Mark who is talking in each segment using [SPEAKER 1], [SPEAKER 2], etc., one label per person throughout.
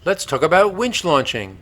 [SPEAKER 1] Let's talk about winch launching.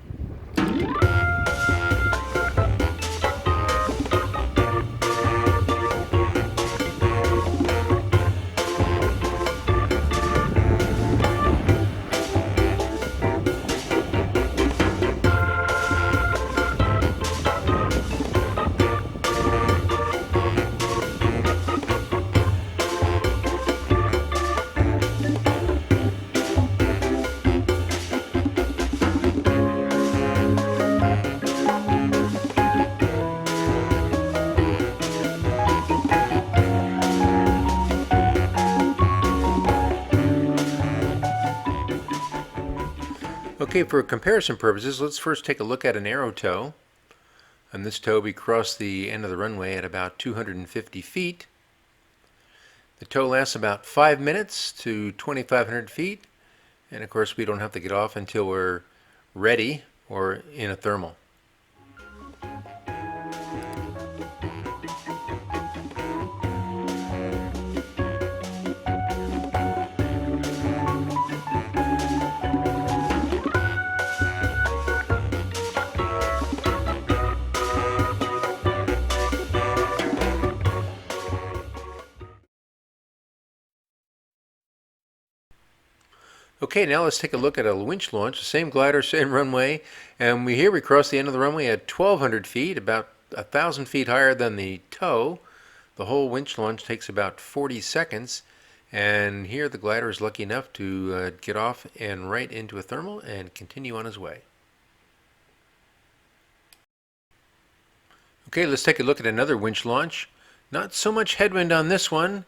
[SPEAKER 1] Okay, for comparison purposes, let's first take a look at an aerotow. On this tow, we cross the end of the runway at about 250 feet. The tow lasts about 5 minutes to 2,500 feet, and of course we don't have to get off until we're ready or in a thermal. Okay, now let's take a look at a winch launch. Same glider, same runway, and here we cross the end of the runway at 1,200 feet, about 1,000 feet higher than the tow. The whole winch launch takes about 40 seconds, and here the glider is lucky enough to get off and right into a thermal and continue on his way. Okay, let's take a look at another winch launch. Not so much headwind on this one.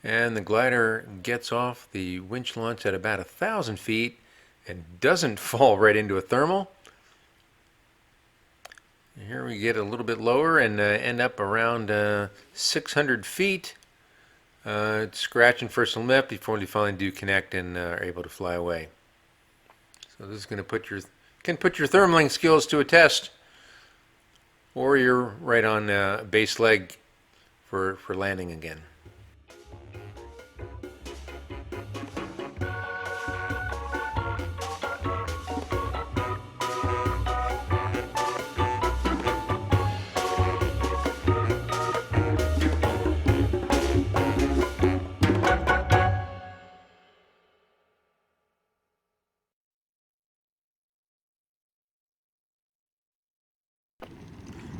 [SPEAKER 1] And the glider gets off the winch launch at about 1,000 feet and doesn't fall right into a thermal. Here we get a little bit lower and end up around 600 feet. Scratching first and left before we finally do connect and are able to fly away. So this is going to put your thermaling skills to a test, or you're right on base leg for landing again.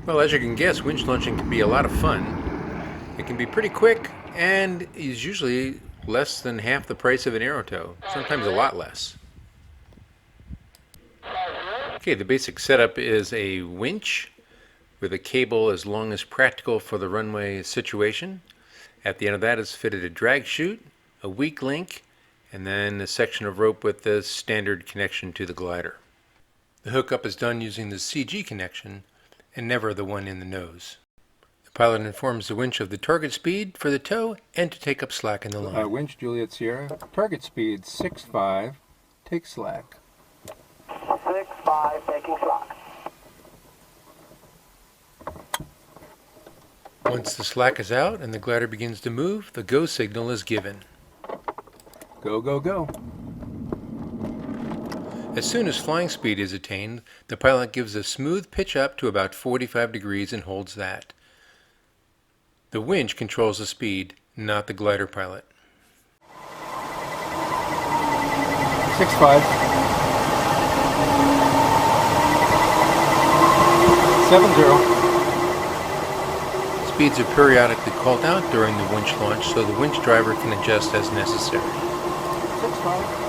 [SPEAKER 1] Well, as you can guess, winch launching can be a lot of fun. It can be pretty quick and is usually less than half the price of an aerotow, sometimes a lot less. Okay, the basic setup is a winch with a cable as long as practical for the runway situation. At the end of that is fitted a drag chute, a weak link, and then a section of rope with the standard connection to the glider. The hookup is done using the CG connection and never the one in the nose. The pilot informs the winch of the target speed for the tow and to take up slack in the line.
[SPEAKER 2] Winch Juliet Sierra, target speed 6.5, take slack.
[SPEAKER 3] 6.5, taking slack.
[SPEAKER 1] Once the slack is out and the glider begins to move, the go signal is given.
[SPEAKER 2] Go, go, go.
[SPEAKER 1] As soon as flying speed is attained, the pilot gives a smooth pitch up to about 45 degrees and holds that. The winch controls the speed, not the glider pilot.
[SPEAKER 2] 6.5. 7.0.
[SPEAKER 1] Speeds are periodically called out during the winch launch so the winch driver can adjust as necessary.
[SPEAKER 2] 6.5.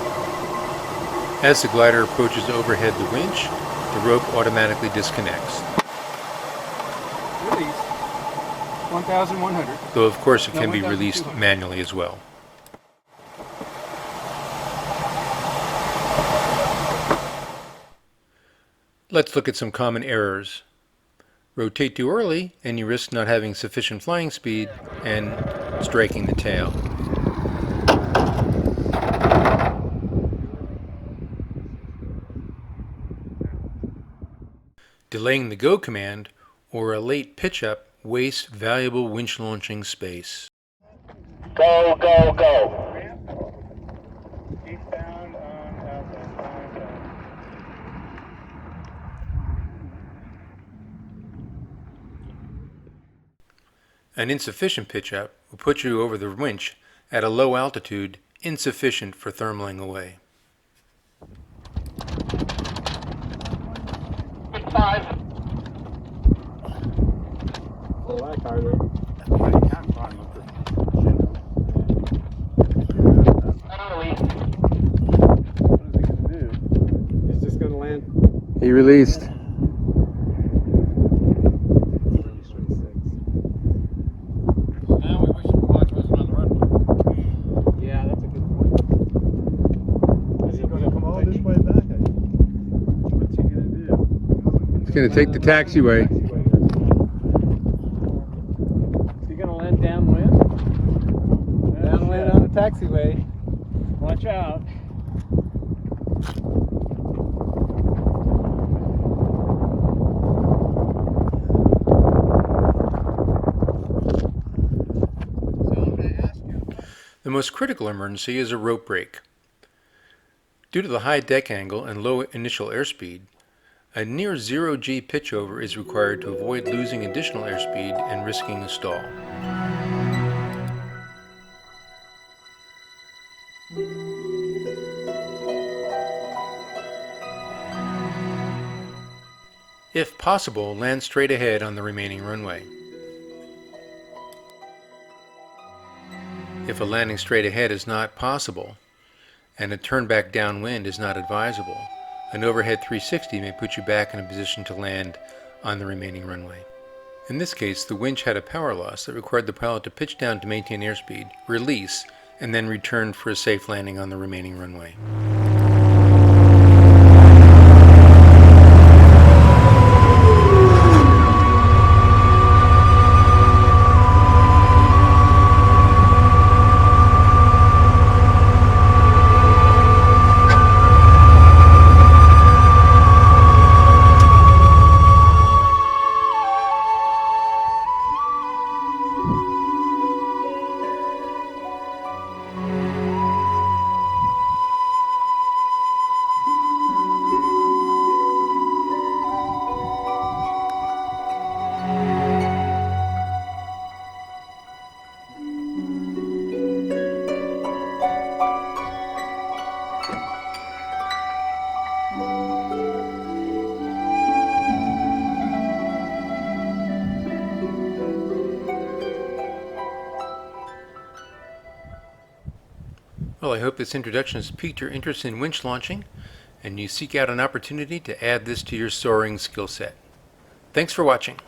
[SPEAKER 1] As the glider approaches overhead the winch, the rope automatically disconnects.
[SPEAKER 2] Release. 1,100.
[SPEAKER 1] Though of course it can be released manually as well. Let's look at some common errors. Rotate too early and you risk not having sufficient flying speed and striking the tail. Delaying the go command or a late pitch up wastes valuable winch launching space.
[SPEAKER 3] Go, go, go.
[SPEAKER 4] Eastbound on Alpha.
[SPEAKER 1] An insufficient pitch up will put you over the winch at a low altitude insufficient for thermaling away.
[SPEAKER 3] 5.
[SPEAKER 4] Pull back harder.
[SPEAKER 3] Release.
[SPEAKER 4] What is he going to do? He's just going to land.
[SPEAKER 2] He released.
[SPEAKER 5] Now we wish the watch wasn't on the runway.
[SPEAKER 4] Yeah, that's a good point. Is he going to come all this way back? What's he going to do?
[SPEAKER 2] He's going to take the taxiway.
[SPEAKER 4] Is he going to land downwind? Downwind on the taxiway. Watch out.
[SPEAKER 1] The most critical emergency is a rope break. Due to the high deck angle and low initial airspeed, a near zero G pitchover is required to avoid losing additional airspeed and risking a stall. If possible, land straight ahead on the remaining runway. If a landing straight ahead is not possible, and a turn back downwind is not advisable, an overhead 360 may put you back in a position to land on the remaining runway. In this case, the winch had a power loss that required the pilot to pitch down to maintain airspeed, release, and then return for a safe landing on the remaining runway. Well, I hope this introduction has piqued your interest in winch launching, and you seek out an opportunity to add this to your soaring skill set. Thanks for watching.